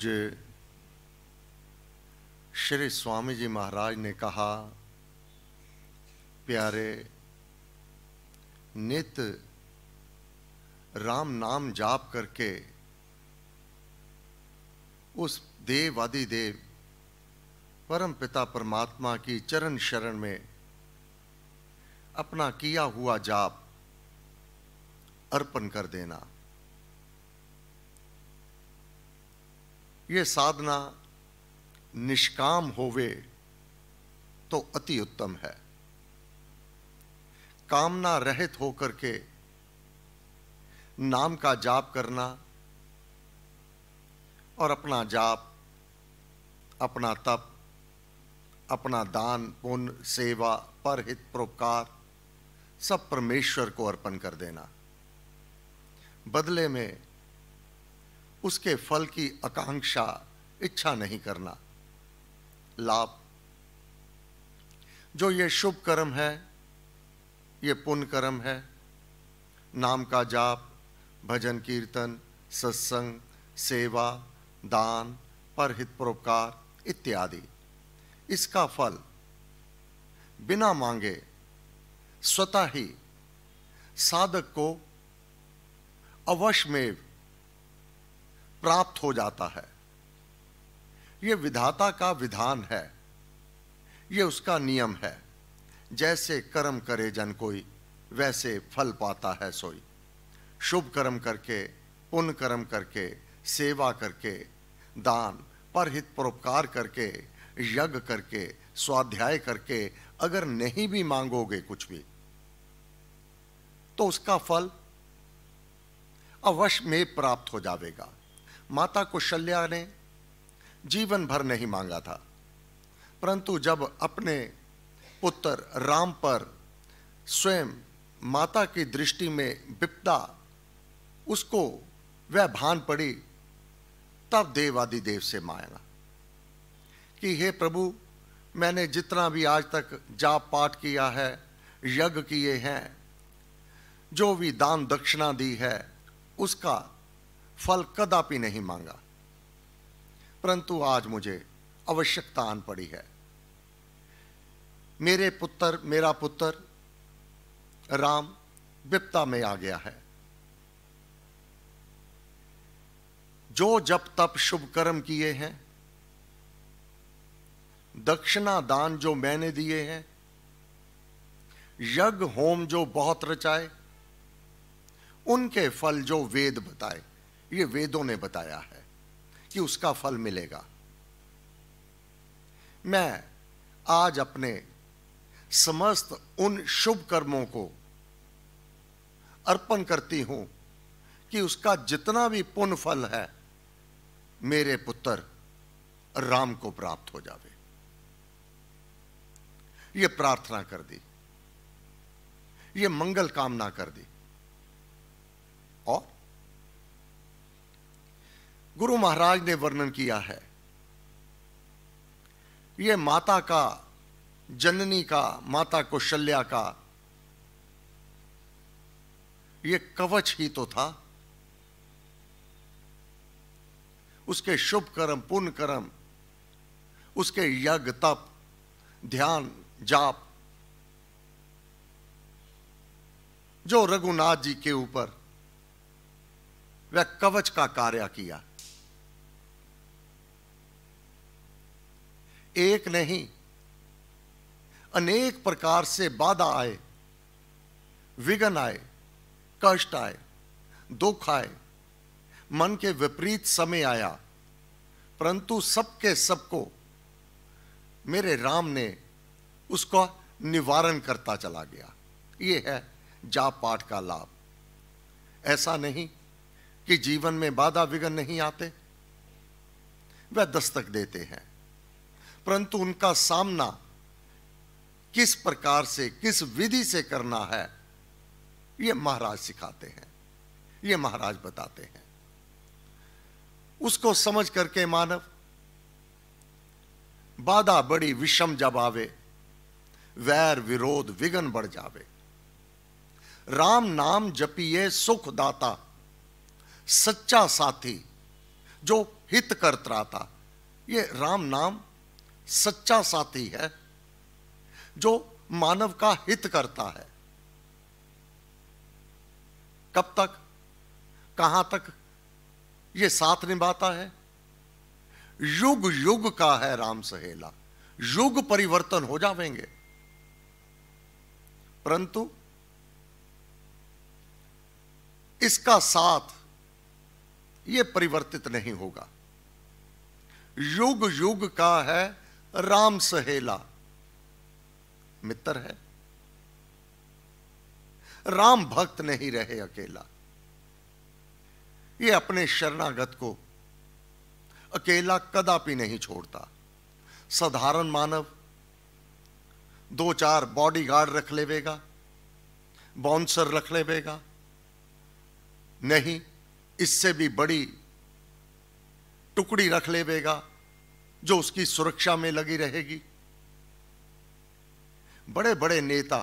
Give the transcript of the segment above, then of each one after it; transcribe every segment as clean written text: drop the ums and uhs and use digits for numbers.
पूज्य श्री स्वामी जी महाराज ने कहा, प्यारे, नित राम नाम जाप करके उस देव आदिदेव परम पिता परमात्मा की चरण शरण में अपना किया हुआ जाप अर्पण कर देना, ये साधना निष्काम होवे तो अति उत्तम है। कामना रहित होकर के नाम का जाप करना और अपना जाप, अपना तप, अपना दान पुण्य सेवा परहित परोपकार सब परमेश्वर को अर्पण कर देना, बदले में उसके फल की आकांक्षा इच्छा नहीं करना। लाभ जो ये शुभ कर्म है, ये पुण्य कर्म है, नाम का जाप, भजन कीर्तन, सत्संग, सेवा, दान, परहित परोपकार इत्यादि, इसका फल बिना मांगे स्वतः ही साधक को अवश्यमेव प्राप्त हो जाता है। यह विधाता का विधान है, यह उसका नियम है। जैसे कर्म करे जन कोई, वैसे फल पाता है सोई। शुभ कर्म करके, पुण्य कर्म करके, सेवा करके, दान परहित परोपकार करके, यज्ञ करके, स्वाध्याय करके अगर नहीं भी मांगोगे कुछ भी, तो उसका फल अवश्य में प्राप्त हो जाएगा। माता कौशल्या ने जीवन भर नहीं मांगा था, परंतु जब अपने पुत्र राम पर स्वयं माता की दृष्टि में विपदा उसको वह भान पड़ी, तब देवादिदेव से मांगा कि हे प्रभु, मैंने जितना भी आज तक जाप पाठ किया है, यज्ञ किए हैं, जो भी दान दक्षिणा दी है, उसका फल कदापि नहीं मांगा, परंतु आज मुझे आवश्यकता आन पड़ी है। मेरा पुत्र राम विपदा में आ गया है। जो जप तप शुभ कर्म किए हैं, दक्षिणा दान जो मैंने दिए हैं, यज्ञ होम जो बहुत रचाए, उनके फल जो वेद बताए, ये वेदों ने बताया है कि उसका फल मिलेगा। मैं आज अपने समस्त उन शुभ कर्मों को अर्पण करती हूं कि उसका जितना भी पुण्य फल है, मेरे पुत्र राम को प्राप्त हो जावे। ये प्रार्थना कर दी, ये मंगल कामना कर दी। और गुरु महाराज ने वर्णन किया है, ये माता का, जननी का, माता कौशल्या का ये कवच ही तो था। उसके शुभ कर्म, पुण्य कर्म, उसके यज्ञ तप, ध्यान जाप, जो रघुनाथ जी के ऊपर वह कवच का कार्य किया। एक नहीं, अनेक प्रकार से बाधा आए, विघ्न आए, कष्ट आए, दुख आए, मन के विपरीत समय आया, परंतु सबके सबको मेरे राम ने उसका निवारण करता चला गया। ये है जाप पाठ का लाभ। ऐसा नहीं कि जीवन में बाधा विघ्न नहीं आते, वह दस्तक देते हैं, परंतु उनका सामना किस प्रकार से, किस विधि से करना है, ये महाराज सिखाते हैं, ये महाराज बताते हैं। उसको समझ करके मानव, बाधा बड़ी विषम जब आवे, वैर विरोध विघ्न बढ़ जावे। राम नाम जपिए सुख दाता, सच्चा साथी जो हित करता था। ये राम नाम सच्चा साथी है जो मानव का हित करता है। कब तक, कहां तक ये साथ निभाता है? युग युग का है राम सहेला। युग परिवर्तन हो जावेंगे परंतु इसका साथ ये परिवर्तित नहीं होगा। युग युग का है राम सहेला, मित्र है। राम भक्त नहीं रहे अकेला। ये अपने शरणागत को अकेला कदापि नहीं छोड़ता। साधारण मानव 2-4 बॉडीगार्ड रख लेवेगा, बाउंसर रख लेवेगा, नहीं इससे भी बड़ी टुकड़ी रख लेवेगा जो उसकी सुरक्षा में लगी रहेगी। बड़े बड़े नेता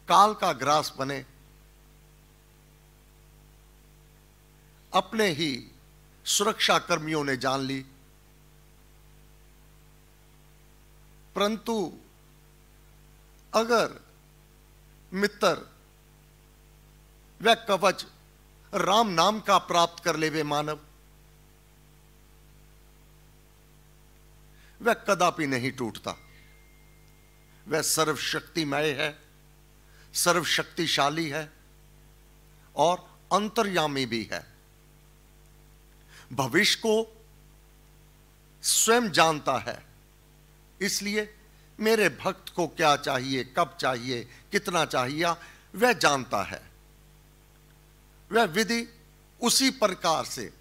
काल का ग्रास बने, अपने ही सुरक्षा कर्मियों ने जान ली, परंतु अगर मित्र वह कवच राम नाम का प्राप्त कर लेवे मानव, वह कदापि नहीं टूटता। वह सर्वशक्तिमय है, सर्वशक्तिशाली है और अंतर्यामी भी है। भविष्य को स्वयं जानता है, इसलिए मेरे भक्त को क्या चाहिए, कब चाहिए, कितना चाहिए, वह जानता है। वह विधि उसी प्रकार से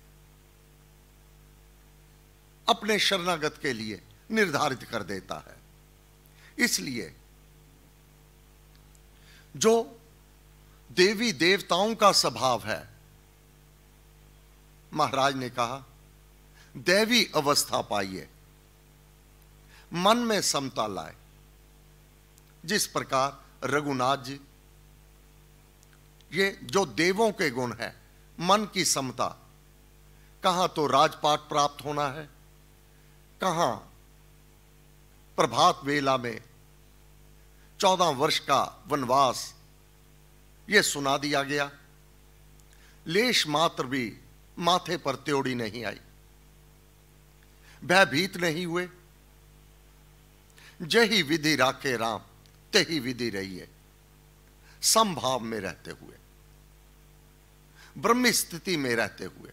अपने शरणागत के लिए निर्धारित कर देता है। इसलिए जो देवी देवताओं का स्वभाव है, महाराज ने कहा दैवी अवस्था पाइए, मन में समता लाए। जिस प्रकार रघुनाथ जी, ये जो देवों के गुण है, मन की समता, कहां तो राजपाट प्राप्त होना है, कहां प्रभात वेला में 14 वर्ष का वनवास यह सुना दिया गया। लेश मात्र भी माथे पर त्योड़ी नहीं आई, भयभीत नहीं हुए। जही विधि राखे राम तेही विधि रहिए, समभाव में रहते हुए, ब्रह्म स्थिति में रहते हुए,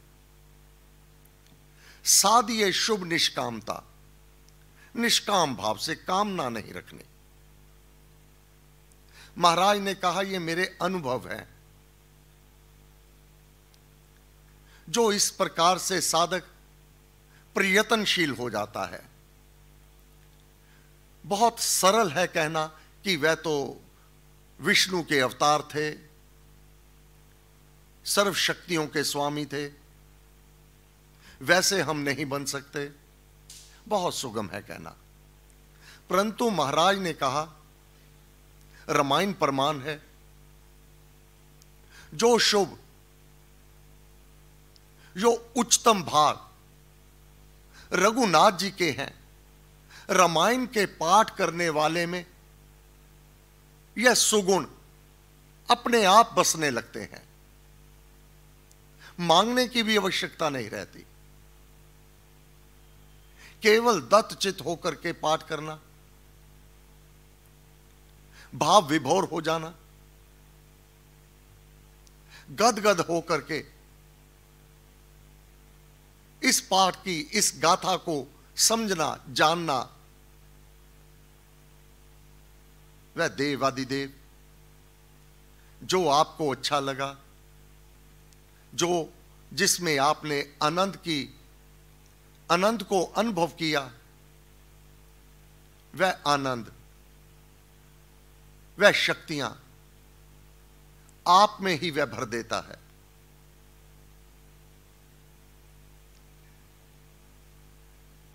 साधिए शुभ निष्कामता, निष्काम भाव से कामना नहीं रखनी। महाराज ने कहा यह मेरे अनुभव है। जो इस प्रकार से साधक प्रयत्नशील हो जाता है, बहुत सरल है कहना कि वह तो विष्णु के अवतार थे, सर्व शक्तियों के स्वामी थे, वैसे हम नहीं बन सकते। बहुत सुगम है कहना, परंतु महाराज ने कहा रामायण प्रमाण है। जो शुभ, जो उच्चतम भाग रघुनाथ जी के हैं, रामायण के पाठ करने वाले में यह सुगुण अपने आप बसने लगते हैं, मांगने की भी आवश्यकता नहीं रहती। केवल दत्तचित होकर के पाठ करना, भाव विभोर हो जाना, गदगद होकर के इस पाठ की, इस गाथा को समझना, जानना, वह देवादिदेव जो आपको अच्छा लगा, जो जिसमें आपने आनंद को अनुभव किया, वह आनंद, वह शक्तियां आप में ही वह भर देता है।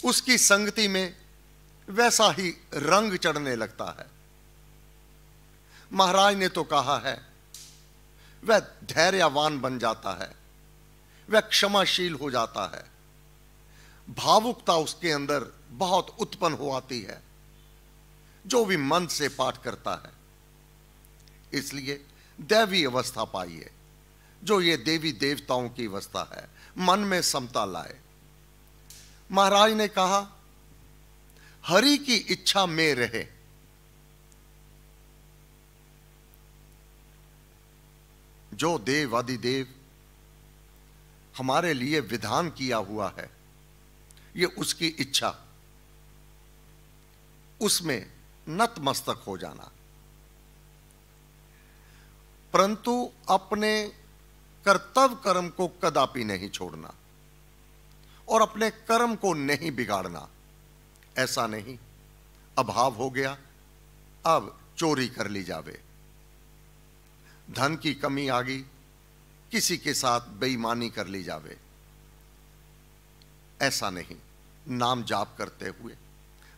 उसकी संगति में वैसा ही रंग चढ़ने लगता है। महाराज ने तो कहा है वह धैर्यवान बन जाता है, वह क्षमाशील हो जाता है, भावुकता उसके अंदर बहुत उत्पन्न हो आती है, जो भी मन से पाठ करता है। इसलिए दैवी अवस्था पाइए, जो ये देवी देवताओं की अवस्था है, मन में समता लाए। महाराज ने कहा, हरि की इच्छा में रहे। जो देव आदिदेव हमारे लिए विधान किया हुआ है, ये उसकी इच्छा, उसमें नतमस्तक हो जाना, परंतु अपने कर्तव्य कर्म को कदापि नहीं छोड़ना और अपने कर्म को नहीं बिगाड़ना। ऐसा नहीं, अभाव हो गया, अब चोरी कर ली जावे, धन की कमी आ गई, किसी के साथ बेईमानी कर ली जावे। ऐसा नहीं, नाम जाप करते हुए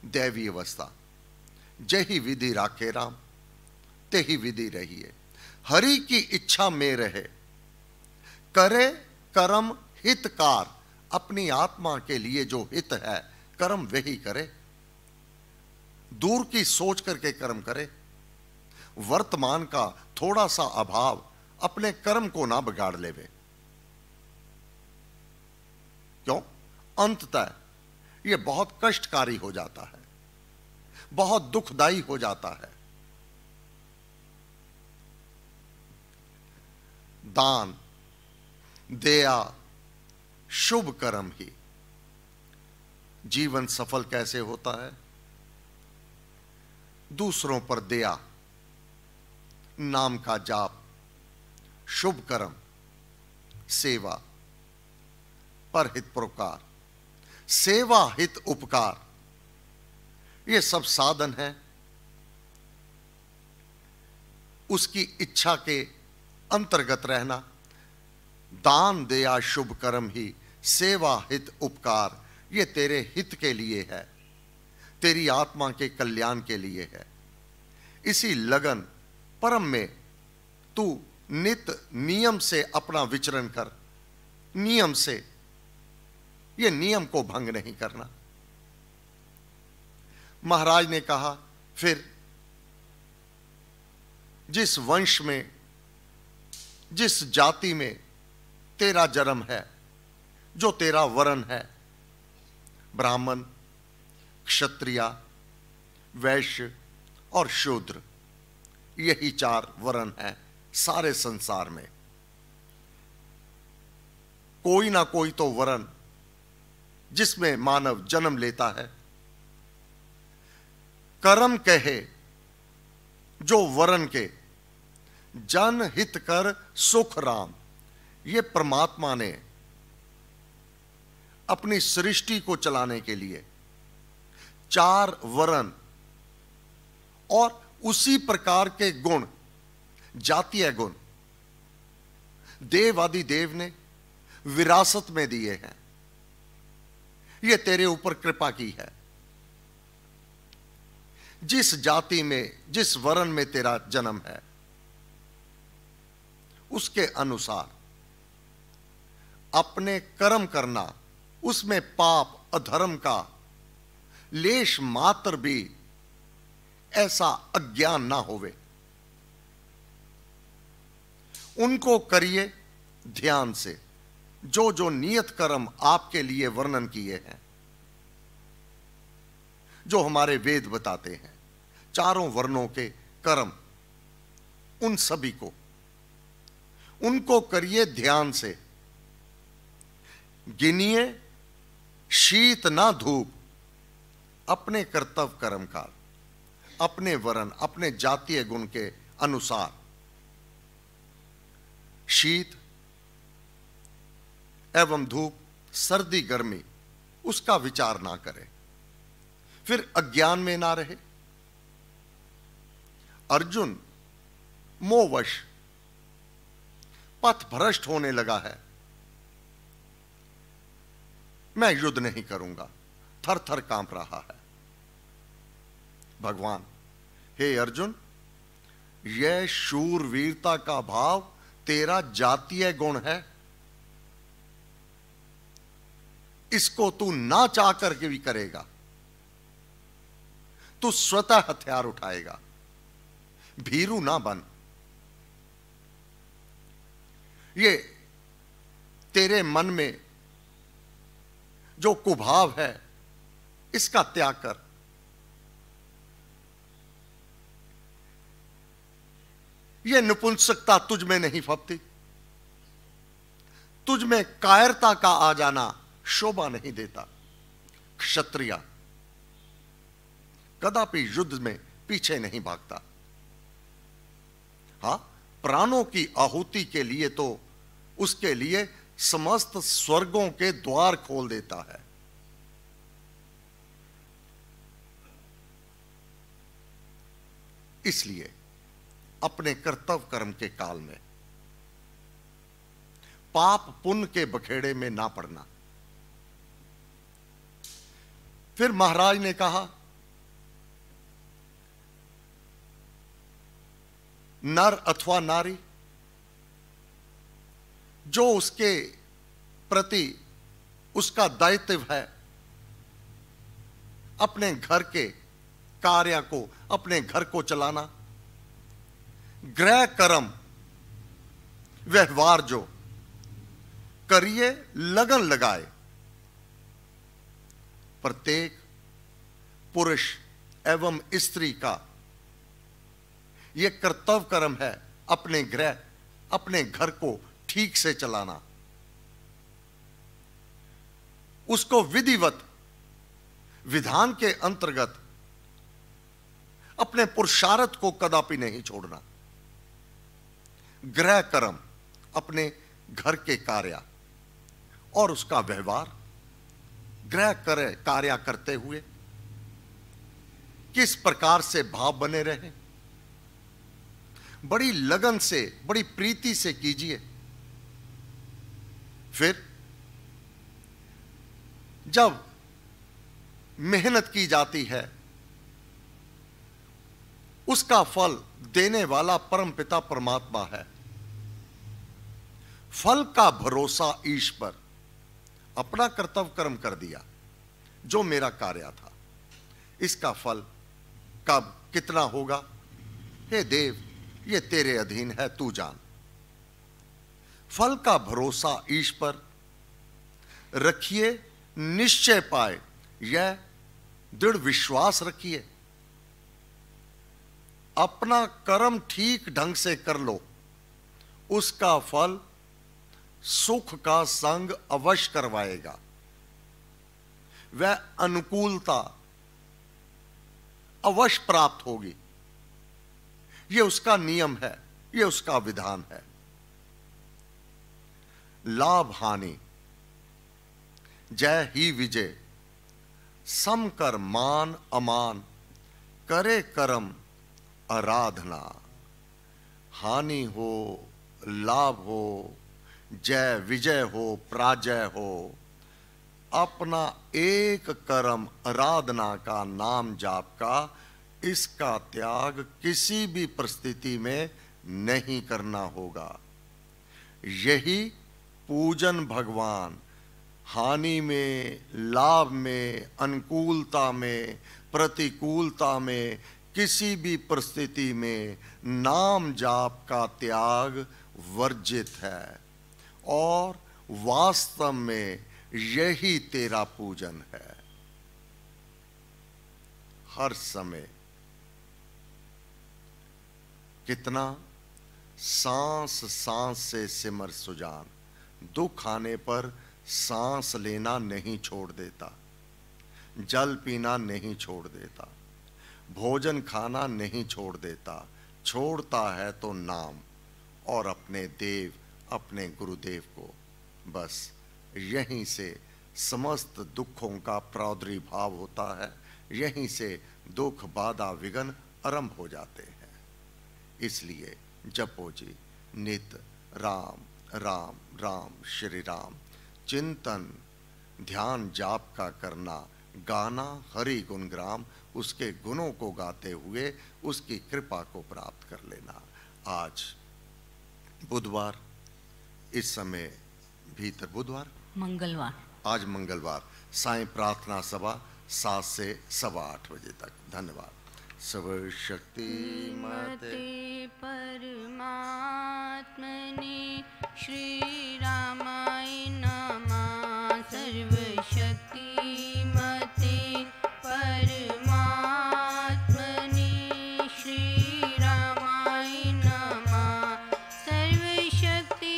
दैवी अवस्था, जही विधि राखे राम तेही विधि रहिए। हरि की इच्छा में रहे, करे कर्म हितकार। अपनी आत्मा के लिए जो हित है कर्म वही करे, दूर की सोच करके कर्म करे। वर्तमान का थोड़ा सा अभाव अपने कर्म को ना बिगाड़ लेवे। क्यों? अंततः यह बहुत कष्टकारी हो जाता है, बहुत दुखदाई हो जाता है। दान, दया, शुभ कर्म ही जीवन सफल कैसे होता है? दूसरों पर दया, नाम का जाप, शुभ कर्म, सेवा, परहित परोपकार, सेवा हित उपकार, ये सब साधन है उसकी इच्छा के अंतर्गत रहना। दान, दया, शुभ कर्म ही सेवा हित उपकार, ये तेरे हित के लिए है, तेरी आत्मा के कल्याण के लिए है। इसी लगन परम में तू नित नियम से अपना विचरण कर, नियम से, ये नियम को भंग नहीं करना। महाराज ने कहा, फिर जिस वंश में, जिस जाति में तेरा जन्म है, जो तेरा वर्ण है, ब्राह्मण, क्षत्रिय, वैश्य और शूद्र, यही 4 वर्ण हैं सारे संसार में। कोई ना कोई तो वर्ण जिसमें मानव जन्म लेता है। कर्म कहे जो वर्ण के, जन हित कर सुख राम। ये परमात्मा ने अपनी सृष्टि को चलाने के लिए 4 वर्ण और उसी प्रकार के गुण, जातीय गुण, देव आदि देव ने विरासत में दिए हैं। ये तेरे ऊपर कृपा की है। जिस जाति में, जिस वर्ण में तेरा जन्म है, उसके अनुसार अपने कर्म करना, उसमें पाप अधर्म का लेश मात्र भी ऐसा अज्ञान ना होवे। उनको करिए ध्यान से, जो जो नियत कर्म आपके लिए वर्णन किए हैं, जो हमारे वेद बताते हैं, 4 वर्णों के कर्म, उन सभी को, उनको करिए ध्यान से। गिनिए शीत ना धूप, अपने कर्तव्य कर्म का, अपने वर्ण, अपने जातीय गुण के अनुसार शीत एवं धूप, सर्दी गर्मी, उसका विचार ना करे, फिर अज्ञान में ना रहे। अर्जुन मोहवश पथ भ्रष्ट होने लगा है, मैं युद्ध नहीं करूंगा, थर थर कांप रहा है। भगवान, हे अर्जुन, यह शूरवीरता का भाव तेरा जातीय गुण है, इसको तू ना चाह करके भी करेगा, तू स्वतः हथियार उठाएगा। भीरू ना बन। ये तेरे मन में जो कुभाव है इसका त्याग कर। ये नपुंसकता तुझ में नहीं फबती, तुझ में कायरता का आ जाना शोभा नहीं देता। क्षत्रिय कदापि युद्ध में पीछे नहीं भागता। हां, प्राणों की आहुति के लिए तो उसके लिए समस्त स्वर्गों के द्वार खोल देता है। इसलिए अपने कर्तव्य कर्म के काल में पाप पुण्य के बखेड़े में ना पड़ना। फिर महाराज ने कहा, नर अथवा नारी जो उसके प्रति उसका दायित्व है, अपने घर के कार्य को, अपने घर को चलाना, गृह कर्म व्यवहार जो करिए, लगन लगाए। प्रत्येक पुरुष एवं स्त्री का यह कर्तव्य कर्म है अपने गृह, अपने घर को ठीक से चलाना, उसको विधिवत विधान के अंतर्गत अपने पुरुषार्थ को कदापि नहीं छोड़ना। गृह कर्म अपने घर के कार्य और उसका व्यवहार, गृह कार्य करते हुए किस प्रकार से भाव बने रहे, बड़ी लगन से, बड़ी प्रीति से कीजिए। फिर जब मेहनत की जाती है, उसका फल देने वाला परमपिता परमात्मा है। फल का भरोसा ईश पर। अपना कर्तव्य कर्म कर दिया, जो मेरा कार्य था, इसका फल कब कितना होगा, हे देव, ये तेरे अधीन है, तू जान। फल का भरोसा ईश पर रखिए, निश्चय पाए, यह दृढ़ विश्वास रखिए। अपना कर्म ठीक ढंग से कर लो, उसका फल सुख का संग अवश्य करवाएगा। वह अनुकूलता अवश्य प्राप्त होगी। यह उसका नियम है, यह उसका विधान है। लाभ हानि जय ही विजय, सम कर मान अमान, करे कर्म आराधना। हानि हो, लाभ हो, जय विजय हो, पराजय हो, अपना एक कर्म आराधना का, नाम जाप का, इसका त्याग किसी भी परिस्थिति में नहीं करना होगा। यही पूजन भगवान। हानि में, लाभ में, अनुकूलता में, प्रतिकूलता में, किसी भी परिस्थिति में नाम जाप का त्याग वर्जित है, और वास्तव में यही तेरा पूजन है। हर समय कितना सांस सांस से सिमर सुजान। दुख आने पर सांस लेना नहीं छोड़ देता, जल पीना नहीं छोड़ देता, भोजन खाना नहीं छोड़ देता। छोड़ता है तो नाम और अपने देव, अपने गुरुदेव को। बस यहीं से समस्त दुखों का प्रादुर्भाव होता है, यहीं से दुख बाधा विघ्न आरंभ हो जाते हैं। इसलिए जपो जी नित राम राम राम श्री राम। चिंतन ध्यान जाप का करना, गाना हरि गुणग्राम, उसके गुणों को गाते हुए उसकी कृपा को प्राप्त कर लेना। आज बुधवार, इस समय भीतर बुधवार, मंगलवार आज मंगलवार सायं प्रार्थना सभा 7 से 8:15 बजे तक। धन्यवाद। सर्वशक्तिमते परमात्मने श्री रामाय नमः। सर्वशक्तिमते परमात्मने श्री रामाय नमः। सर्वशक्तिमते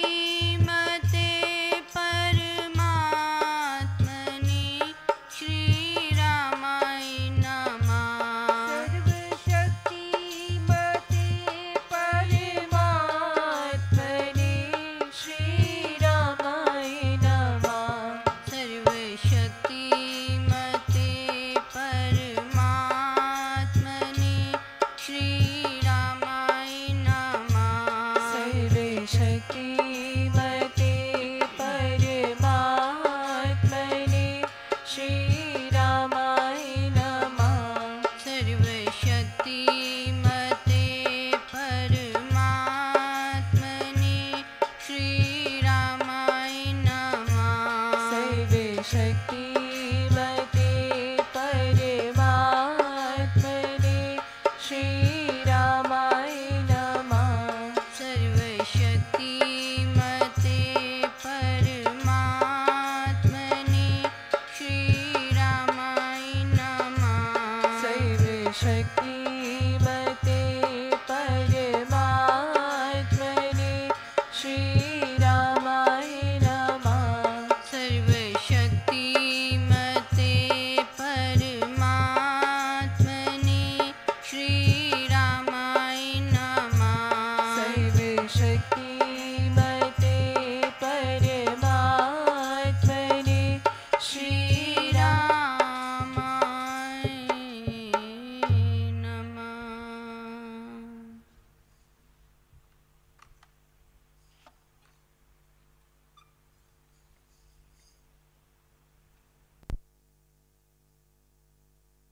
परमात्मने श्री रामाय नमः। Shakti